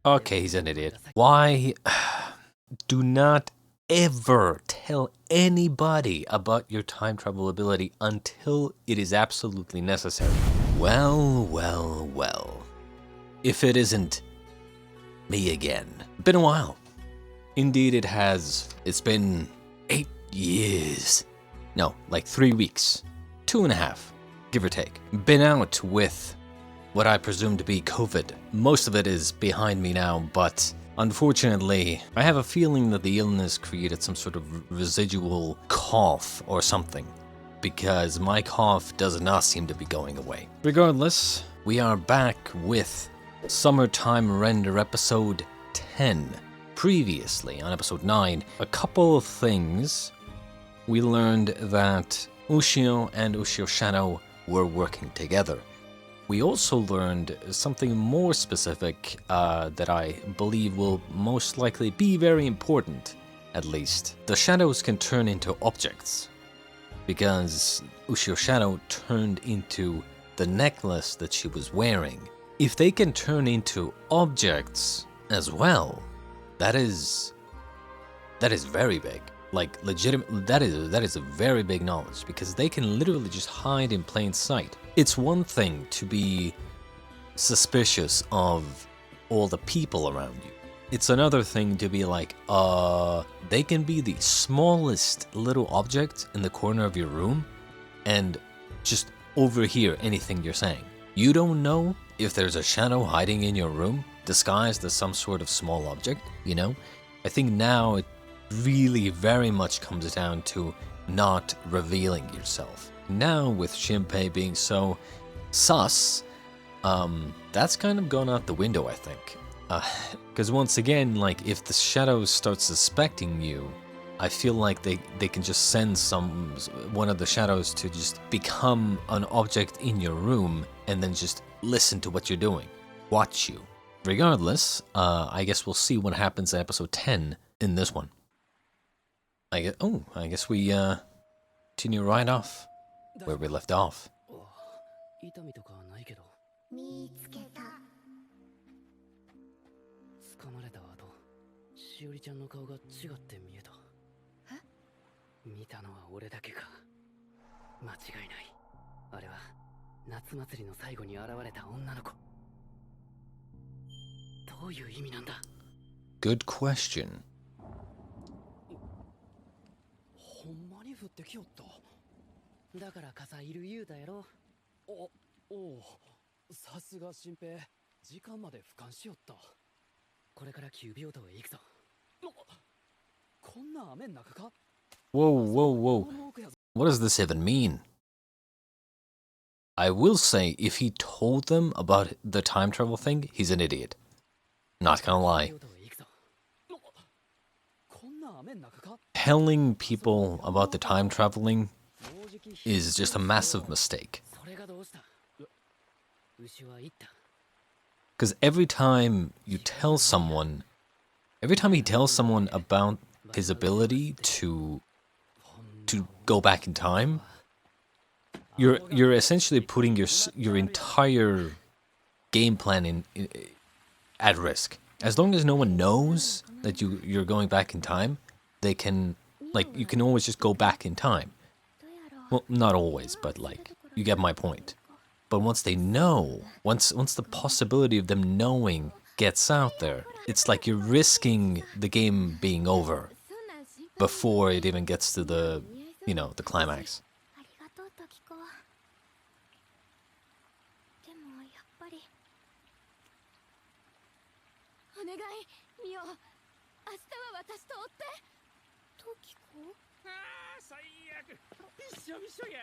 Okay, he's an idiot. Why? Do not ever tell anybody about your time travel ability until it is absolutely necessary. Well, well, well. If it isn't me again. Been a while. Indeed it has. It's been 8 years. No, like 3 weeks. 2.5, give or take. Been out with what I presume to be COVID. Most of it is behind me now, but unfortunately, I have a feeling that the illness created some sort of residual cough or something, because my cough does not seem to be going away. Regardless, we are back with Summertime Render episode 10. Previously, on episode 9, a couple of things. We learned that Ushio and Ushio Shadow were working together. We also learned something more specific that I believe will most likely be very important, at least. The shadows can turn into objects, because Ushio Shadow turned into the necklace that she was wearing. If they can turn into objects as well, that is very big. Like, legitimate, that is a very big knowledge, because they can literally just hide in plain sight. It's one thing to be suspicious of all the people around you. It's another thing to be like, they can be the smallest little object in the corner of your room and just overhear anything you're saying. You don't know if there's a shadow hiding in your room, disguised as some sort of small object, you know? I think now it really very much comes down to not revealing yourself. Now with Shinpei being so sus, that's kind of gone out the window, I think. Because once again, like, if the shadows start suspecting you, I feel like they can just send one of the shadows to just become an object in your room and then just listen to what you're doing, watch you. Regardless, I guess we'll see what happens in episode 10 in this one. I guess we continue right off where we left off. Good question. Whoa, whoa, whoa. What does this even mean? I will say, if he told them about the time travel thing, he's an idiot. Not gonna lie. Telling people about the time traveling is just a massive mistake. Because every time he tells someone about his ability to go back in time, you're essentially putting your entire game plan at risk. As long as no one knows that you're going back in time, they can, like, you can always just go back in time. Well, not always, but, like, you get my point. But once they know, once the possibility of them knowing gets out there, it's like you're risking the game being over before it even gets to the, you know, the climax.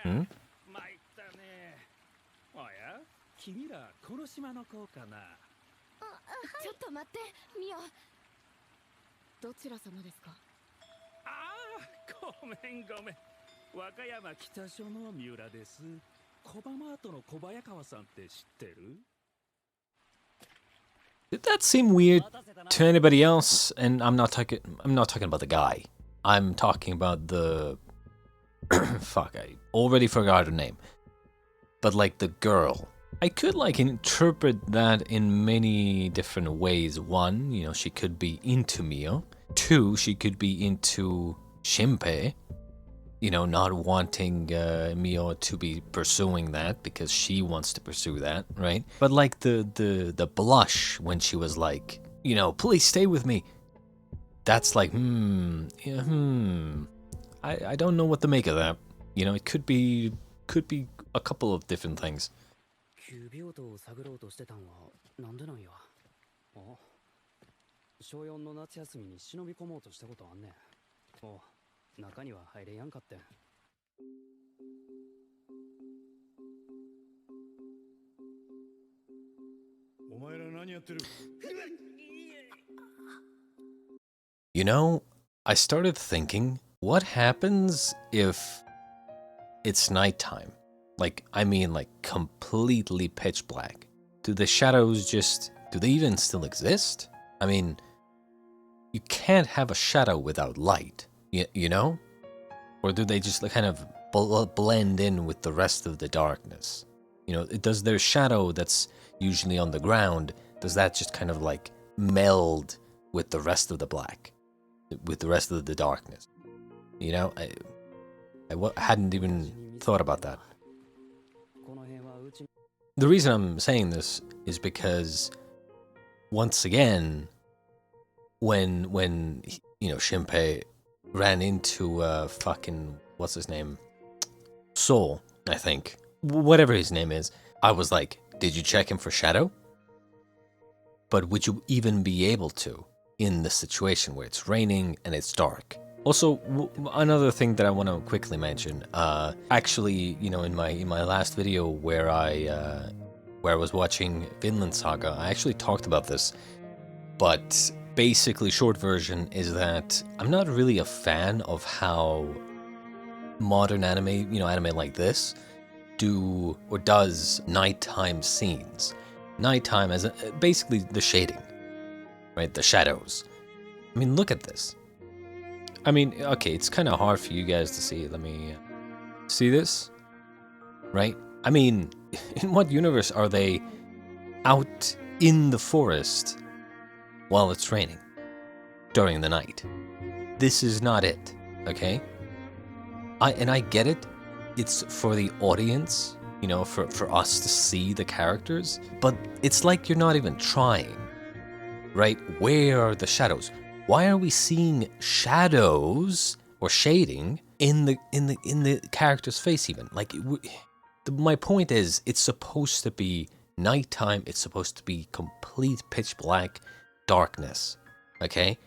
Hmm? Did that seem weird to anybody else? And I'm not talking about the guy. I'm talking about the fuck, I already forgot her name. But like the girl. I could like interpret that in many different ways. One, you know, she could be into Mio. Two, she could be into Shinpei. You know, not wanting Mio to be pursuing that because she wants to pursue that, right? But like the blush when she was like, you know, please stay with me. That's like, yeah, I don't know what to make of that. You know, it could be a couple of different things. 急病棟を探ろうとしてたんはなんでなんや。あ、小4の夏休みに忍び込もうとしたことあんねん。お、中には入れやんかってん。お前ら何やってる? You know, I started thinking, what happens if it's nighttime? Like, I mean, like, completely pitch black. Do the shadows do they even still exist? I mean, you can't have a shadow without light, you know? Or do they just kind of blend in with the rest of the darkness? You know, does their shadow that's usually on the ground, does that just kind of like meld with the rest of the black? With the rest of the darkness? You know, I hadn't even thought about that. The reason I'm saying this is because, once again, when you know, Shinpei ran into fucking, what's his name? Soul, I think. Whatever his name is. I was like, did you check him for shadow? But would you even be able to in the situation where it's raining and it's dark? Also, another thing that I want to quickly mention, actually, you know, in my last video where I was watching Vinland Saga, I actually talked about this, but basically, short version is that I'm not really a fan of how modern anime, you know, anime like this, does nighttime scenes. Nighttime as basically the shading, right? The shadows. I mean, look at this. I mean, okay, it's kind of hard for you guys to see. Let me see this, right? I mean, in what universe are they out in the forest while it's raining during the night? This is not it, okay? I get it. It's for the audience, you know, for us to see the characters, but it's like you're not even trying, right? Where are the shadows? Why are we seeing shadows or shading in the character's face even? Like, my point is, it's supposed to be nighttime. It's supposed to be complete pitch black darkness, okay?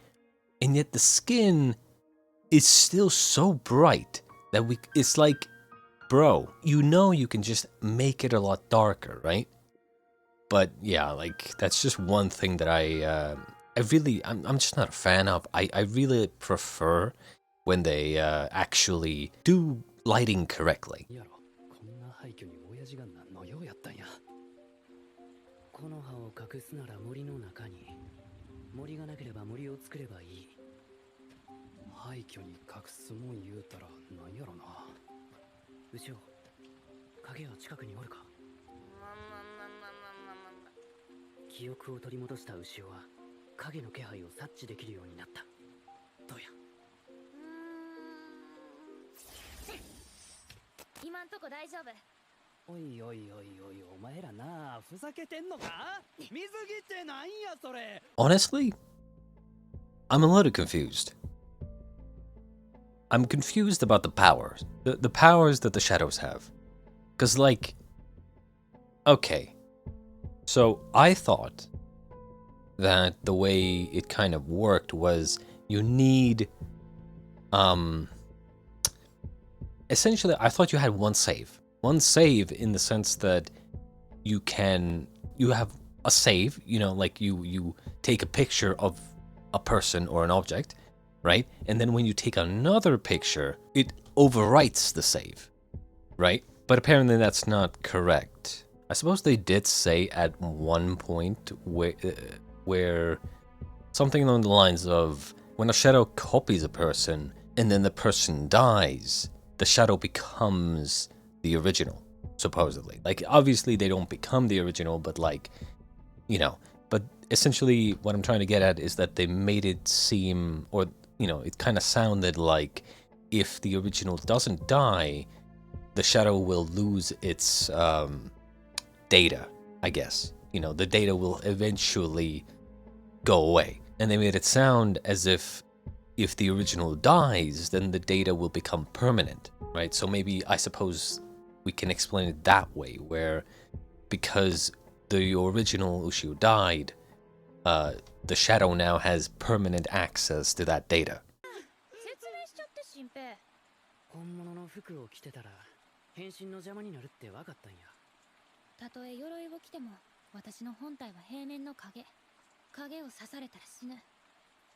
And yet the skin is still so bright that it's like, bro, you know you can just make it a lot darker, right? But yeah, like, that's just one thing that I'm just not a fan of. I really prefer when they actually do lighting correctly. この葉を隠すなら森の中に、森がなければ森を作ればいい。廃墟に隠すもん言うたらなんやろな。牛尾、影は近くにおるか。記憶を取り戻した牛尾は影の気配を察知できるようになった。どうや。今んとこ大丈夫。おいおいおいおい、お前らな、ふざけてんのか？水着ってなんやそれ。 Honestly, I'm a little confused. I'm confused about the powers. The powers that the shadows have. Because, like, okay. So, I thought that the way it kind of worked was you need, essentially, I thought you had one save. One save in the sense that you have a save, you know, like you take a picture of a person or an object, right? And then when you take another picture, it overwrites the save, right? But apparently that's not correct. I suppose they did say at one point where something along the lines of when a shadow copies a person and then the person dies, the shadow becomes the original. supposedly. Like, obviously they don't become the original, but like, you know, but essentially what I'm trying to get at is that they made it seem, or, you know, it kind of sounded like if the original doesn't die, the shadow will lose its data, I guess. You know, the data will eventually go away. And they made it sound as if the original dies, then the data will become permanent, right? So maybe, I suppose, we can explain it that way, where because the original Ushio died, the shadow now has permanent access to that data. 説明しちゃって新平。本物の服を着てたら変身の邪魔になるって分かったんや。たとえ鎧を着ても、私の本体は平面の影。影を刺されたら死ぬ。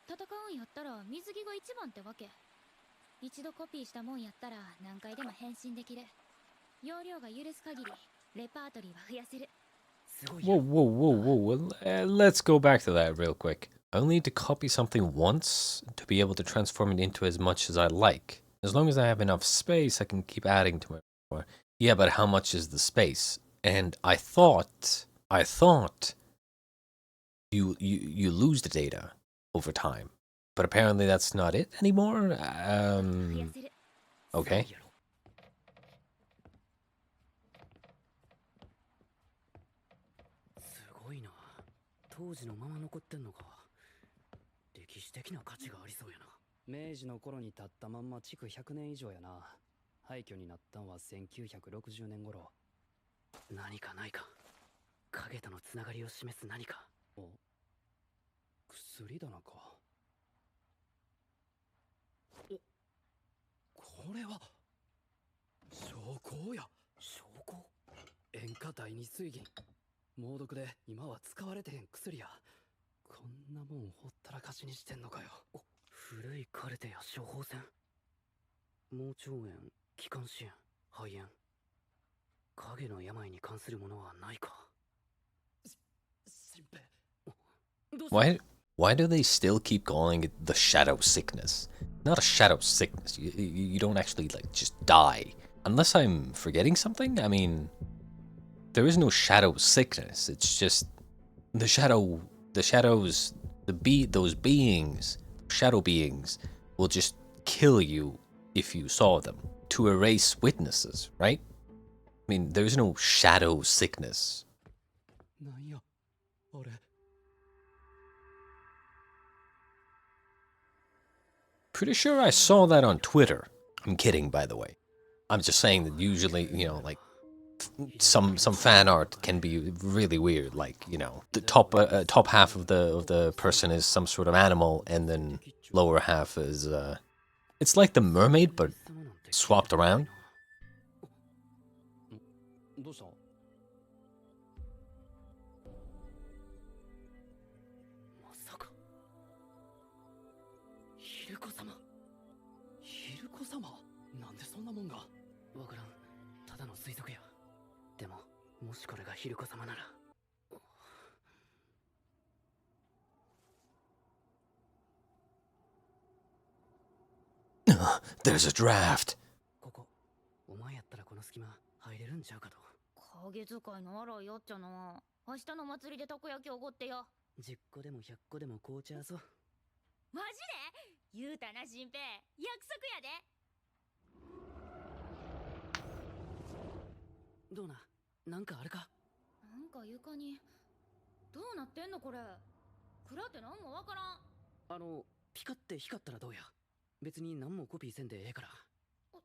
戦うんやったら水着が一番ってわけ。一度コピーしたもんやったら何回でも変身できる。容量が許す限りレパートリーは増やせる。 Whoa, whoa, whoa, whoa. Let's go back to that real quick. I only need to copy something once to be able to transform it into as much as I like. As long as I have enough space, I can keep adding to it. Yeah, but how much is the space? And I thought you lose the data over time. But apparently that's not it anymore. Okay. すごいな。当時のまま残ってんのか。歴史的な価値がありそうやな。明治の頃に建ったまんま築100年以上やな。廃墟になったんは1960年頃。何かないか。影とのつながりを示す何か。お、薬棚か。お、これは証拠や。証拠？塩化第二水銀。猛毒で今は使われてへん薬や。こんなもんほったらかしにしてんのかよ。お、古いカルテや処方箋。盲腸炎、気管支炎、肺炎。影の病に関するものはないか。新平。Why do they still keep calling it the shadow sickness? Not a shadow sickness. You don't actually like just die. Unless I'm forgetting something? I mean, there is no shadow sickness. It's just the shadows, those beings, shadow beings will just kill you if you saw them to erase witnesses, right? I mean, there's no shadow sickness. なんや、あれ。Pretty sure I saw that on Twitter. I'm kidding, by the way. I'm just saying that usually, you know, like some fan art can be really weird. Like, you know, the top half of the person is some sort of animal, and then lower half is it's like the mermaid but swapped around. どうした？まさか。ヒルコ様。ヒルコ様？なんでそんなもんが。わからん。ただの推測や。でも、もしこれがヒルコ様なら。There's a draft. ここ、お前やったらこの隙間入れるんちゃうかと。影使いの荒いやっちゃな。明日の祭りでたこ焼きおごってよ。10個でも100個でも紅茶ぞ。マジで？言うたな新平。約束やで。どうな？なんかあるか？なんか床にどうなってんのこれ。蔵ってなんもわからん。ピカって光ったらどうや？別に何もコピーせんでええから。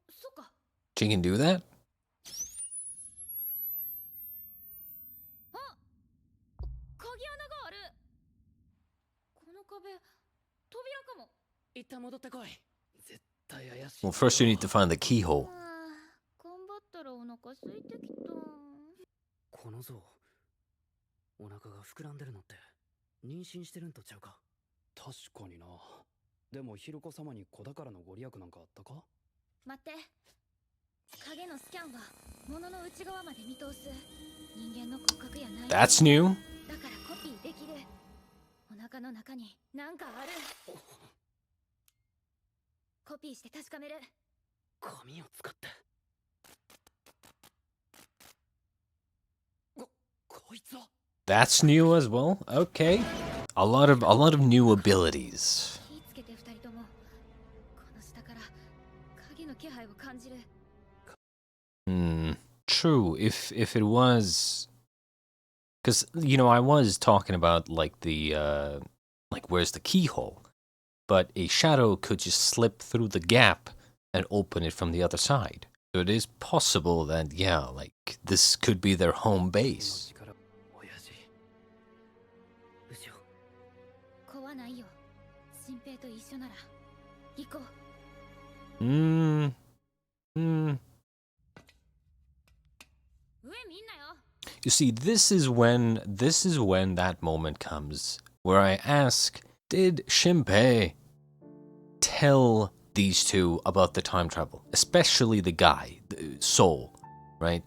そっか。 She can do that? あ、鍵穴がある。この壁扉かも。一旦戻ってこい。絶対怪しい。Well, first you need to find the keyhole. 頑張ったらお腹空いてきた。この像、お腹が膨らんでるのって妊娠してるんとちゃうか？確かにな。でもヒルコ様に子宝のご利益なんかあったか？待って。影のスキャンは物の内側まで見通す。人間の骨格やない。That's new. だからコピーできる。お腹の中に何かある。コピーして確かめる。紙を使って。That's new as well. Okay, a lot of new abilities. 気ぃつけて二人とも。この下から影の気配を感じる。True. If it was, because you know I was talking about like the like where's the keyhole, but a shadow could just slip through the gap and open it from the other side. So it is possible that yeah, like this could be their home base. 親父。後ろ。怖ないよ。新平と一緒なら行こう。上見んなよ。 You see, this is when that moment comes where I ask, did Shinpei tell these two about the time travel? Especially the guy, the Soul, right?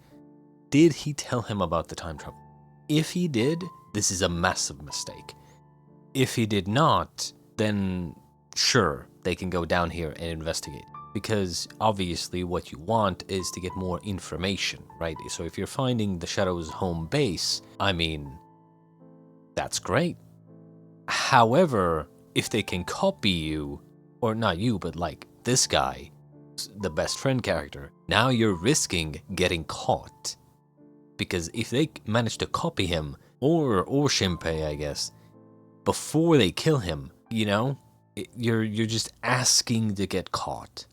Did he tell him about the time travel? If he did, this is a massive mistake. If he did not, then sure, they can go down here and investigate. Because obviously what you want is to get more information, right? So if you're finding the Shadow's home base, I mean, that's great. However, if they can copy you, or not you, but like this guy, the best friend character, now you're risking getting caught. Because if they manage to copy him, or Shinpei, I guess, before they kill him, you know, you're just asking to get caught.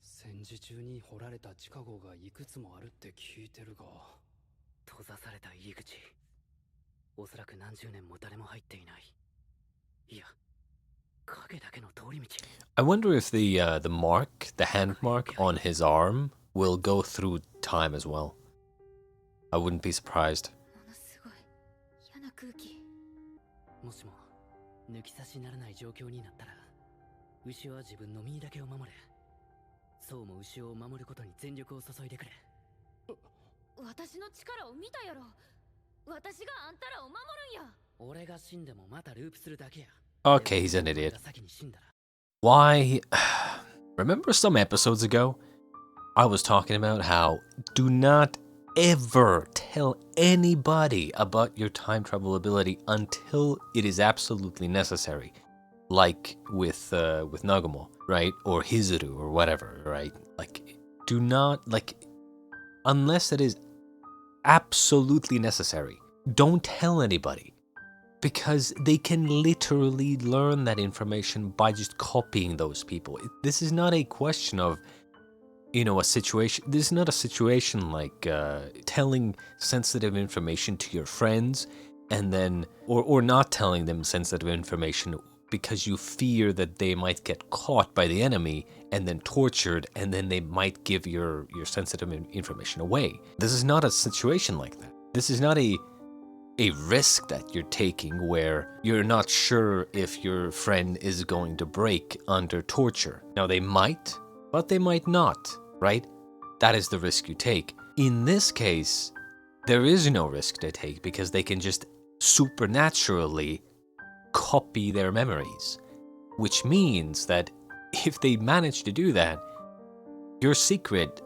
戦時中に掘られた地下壕がいくつもあるって聞いてるが。閉ざされた入り口。おそらく何十年も誰も入っていない。いや、影だけの通り道。I wonder if the mark, the hand mark on his arm will go through time as well. I wouldn't be surprised. ものすごい嫌な空気。もしも抜き差しならない状況になったら、牛は自分の身だけを守れ。そうも牛を守ることに全力を注いでくれ。私の力を見たやろ。私があんたらを守るんや。俺が死んでもまたループするだけや。 Okay, he's an idiot. 先に死んだら。 Why? Remember some episodes ago? I was talking about how do not ever tell anybody about your time travel ability until it is absolutely necessary. Like with Nagumo, right? Or Hizuru or whatever, right? Like, do not, like, unless it is absolutely necessary, don't tell anybody. Because they can literally learn that information by just copying those people. This is not a question of, you know, a situation. This is not a situation like telling sensitive information to your friends and then, or not telling them sensitive information because you fear that they might get caught by the enemy and then tortured and then they might give your sensitive information away. This is not a situation like that. This is not a risk that you're taking where you're not sure if your friend is going to break under torture. Now they might, but they might not, right? That is the risk you take. In this case, there is no risk to take because they can just supernaturally copy their memories, which means that if they manage to do that, your secret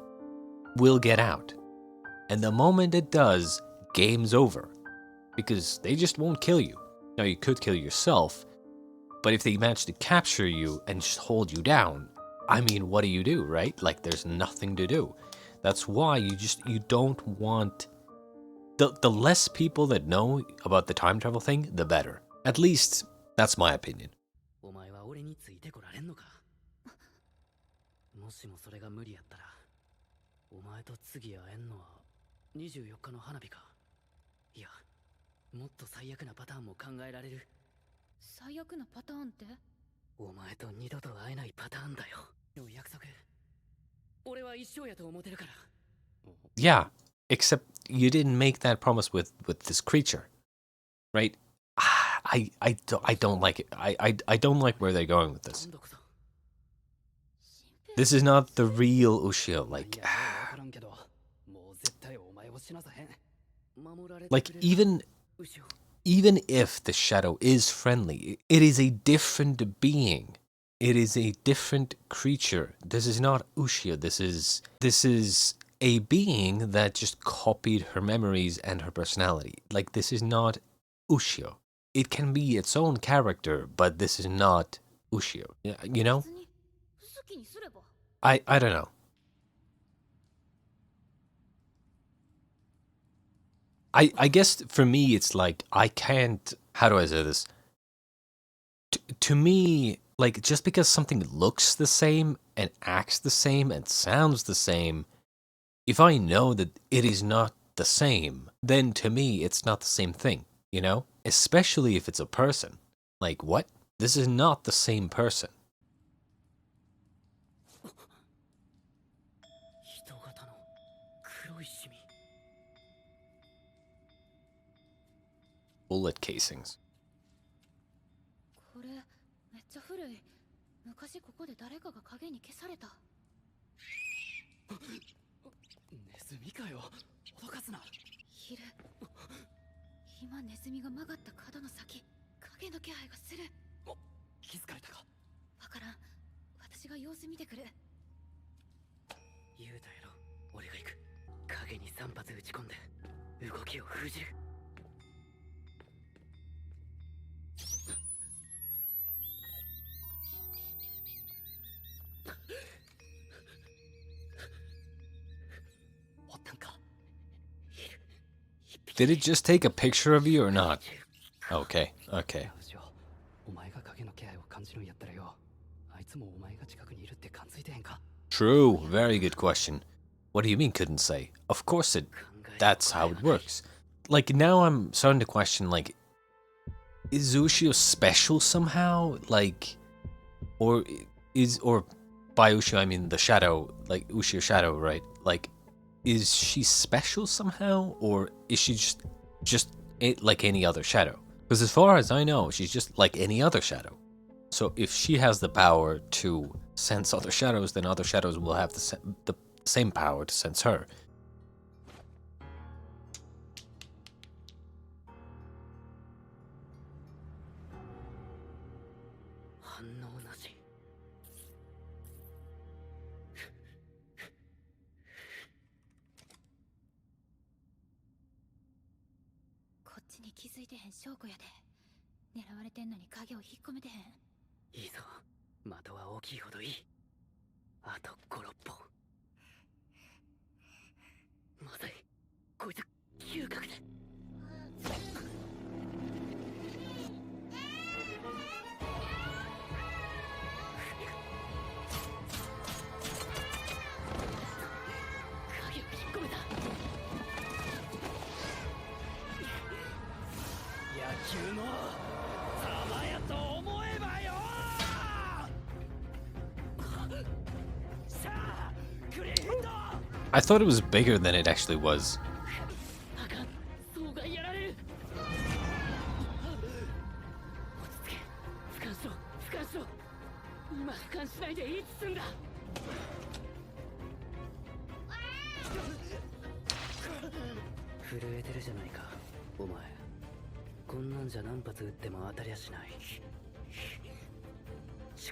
will get out. And the moment it does, game's over. Because they just won't kill you. Now, you could kill yourself, but if they manage to capture you and just hold you down, I mean, what do, right? Like, there's nothing to do. That's why you don't want... The less people that know about the time travel thing, the better. At least, that's my opinion. お前は俺についてこられんのか。もしもそれが無理やったら、お前と次会えんのは24日の花火か。いや、もっと最悪なパターンも考えられる。最悪なパターンって？お前と二度と会えないパターンだよ。の約束。俺は一生やと思ってるから。Yeah, except you didn't make that promise with this creature, right? I don't like it. I don't like where they're going with this. This is not the real Ushio. Like even if the shadow is friendly, it is a different being. It is a different creature. This is not Ushio. This is a being that just copied her memories and her personality. Like, this is not Ushio. It can be its own character, but this is not Ushio. You know? 別に好きにすれば。 I don't know. I guess for me it's like I can't, how do I say this? To me, like, just because something looks the same and acts the same and sounds the same, if I know that it is not the same, then to me it's not the same thing, you know? Especially if it's a person. Like, what? This is not the same person. 人型の黒いシミ。 Bullet casings. これめっちゃ古い。昔ここで誰かが影に消された。ネズミかよ。脅かすな。いる。今ネズミが曲がった角の先、影の気配がする。お、気づかれたか。わからん。私が様子見てくる。言うたやろ。俺が行く。影に3発撃ち込んで動きを封じる。 Did it just take a picture of you or not? Okay, okay. True, very good question. What do you mean couldn't say? Of course that's how it works. Like, now I'm starting to question, like, is Ushio special somehow? Like, or by Ushio I mean the shadow, like Ushio shadow, right? Like, is she special somehow, or is she just like any other shadow? Because as far as I know, she's just like any other shadow. So if she has the power to sense other shadows, then other shadows will have the same power to sense her. I thought it was bigger than it actually was.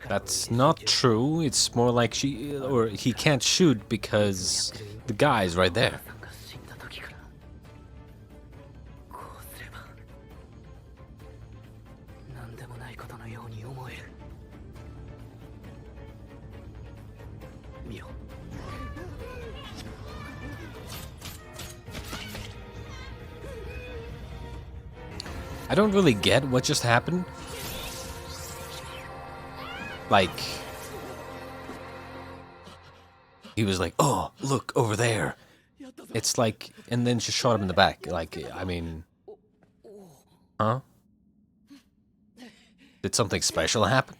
That's not true. It's more like he can't shoot because the guy's right there. I don't really get what just happened. Like, he was like, oh, look, over there. It's like, and then she shot him in the back. Like, I mean, huh? Did something special happen?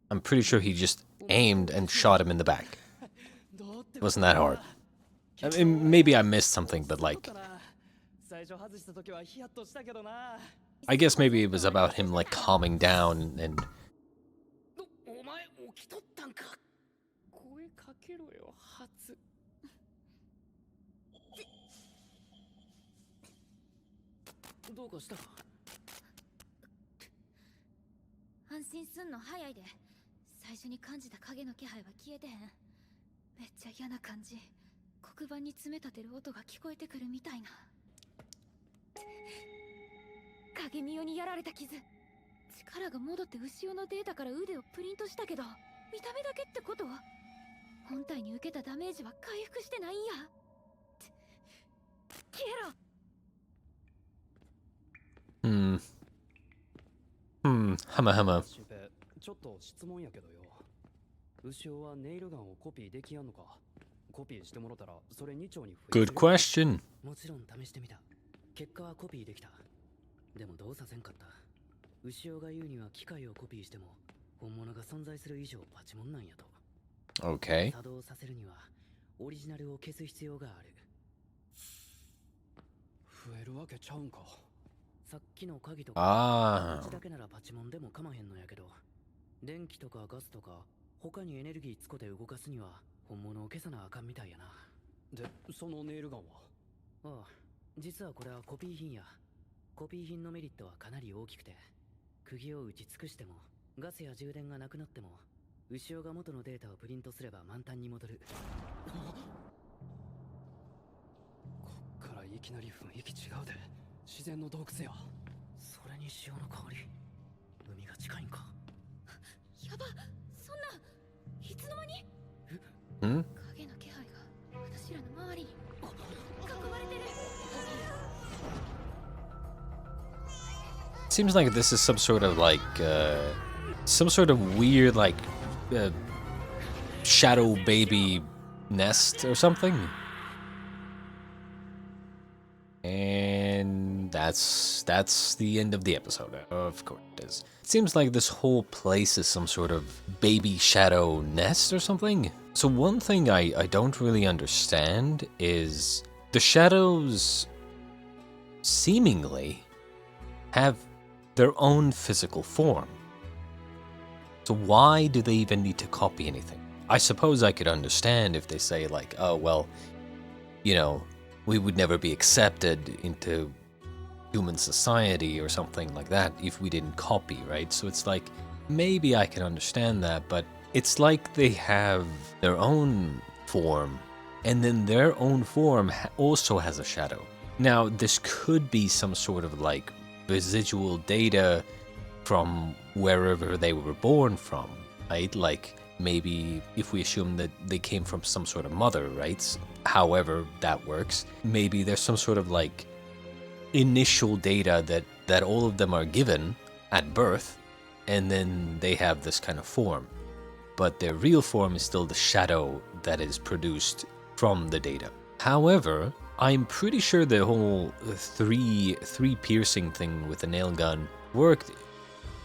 I'm pretty sure he just aimed and shot him in the back. It wasn't that hard. I mean, maybe I missed something, but like, I guess maybe it was about him like calming down and... 黒板に詰め立てる音が聞こえてくるみたいな。影見代にやられた傷。力が戻って牛尾のデータから腕をプリントしたけど、見た目だけってことは本体に受けたダメージは回復してないんや。消えろ。はまはま。シンペイ、ちょっと質問やけどよ。牛尾はネイルガンをコピーできやんのか？コピーしてもろたらそれ2丁に増え Good question. もちろん試してみた。結果はコピーできた。でもどうさせんかった。牛尾が言うには機械をコピーしても本物が存在する以上パチモンなんやと。 Okay. 作動させるにはオリジナルを消す必要がある。増えるわけちゃうんか。さっきの鍵とか形だけならパチモンでもかまへんのやけど、電気とかガスとか他にエネルギーつこで動かすには本物を消さなあかんみたいやな。で、そのネイルガンは？ああ、実はこれはコピー品や。コピー品のメリットはかなり大きくて、釘を打ち尽くしてもガスや充電がなくなっても牛尾が元のデータをプリントすれば満タンに戻る。こっからいきなり雰囲気違うで。自然の洞窟や。それに潮の香り。海が近いんか。やば、そんな、いつの間に？Hmm? 影の気配が私らの周りに囲まれてる。 Seems like this is some sort of like some sort of weird like shadow baby nest or something. And that's the end of the episode. Of course it is. It seems like this whole place is some sort of baby shadow nest or something. So one thing I don't really understand is the shadows seemingly have their own physical form. So why do they even need to copy anything? I suppose I could understand if they say like, oh, well, you know, we would never be accepted into human society or something like that if we didn't copy, right? So it's like, maybe I can understand that, but it's like they have their own form, and then their own form also has a shadow. Now, this could be some sort of like residual data from wherever they were born from, right? Like maybe if we assume that they came from some sort of mother, right? However that works, maybe there's some sort of like initial data that all of them are given at birth, and then they have this kind of form, but their real form is still the shadow that is produced from the data. However, I'm pretty sure the whole three piercing thing with the nail gun worked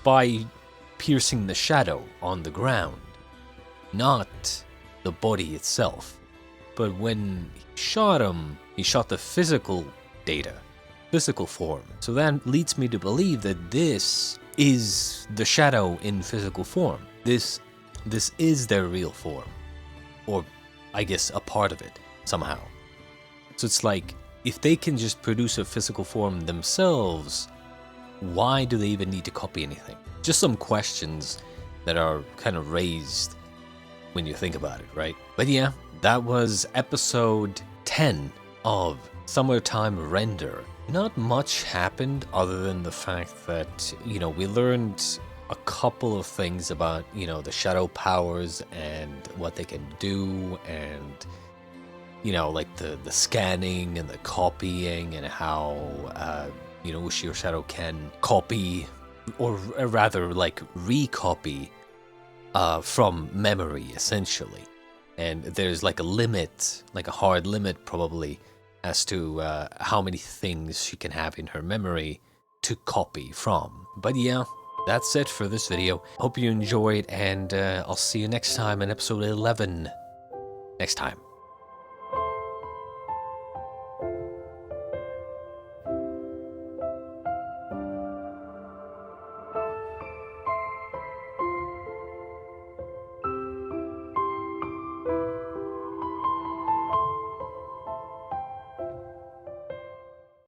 by piercing the shadow on the ground, not the body itself. But when he shot him, he shot the physical data, physical form. So that leads me to believe that this is the shadow in physical form. This is their real form, or I guess a part of it somehow. So it's like, if they can just produce a physical form themselves, why do they even need to copy anything? Just some questions that are kind of raised when you think about it, right? But yeah, that was episode 10 of Summertime Render. Not much happened other than the fact that, you know, we learned a couple of things about, you know, the shadow powers and what they can do, and you know, like the scanning and the copying, and how, you know, Ushio Shadow can copy, or rather, like, recopy from memory, essentially. And there's like a limit, like a hard limit, probably, as to how many things she can have in her memory to copy from. But yeah, that's it for this video. Hope you enjoyed, and I'll see you next time in episode 11. Next time.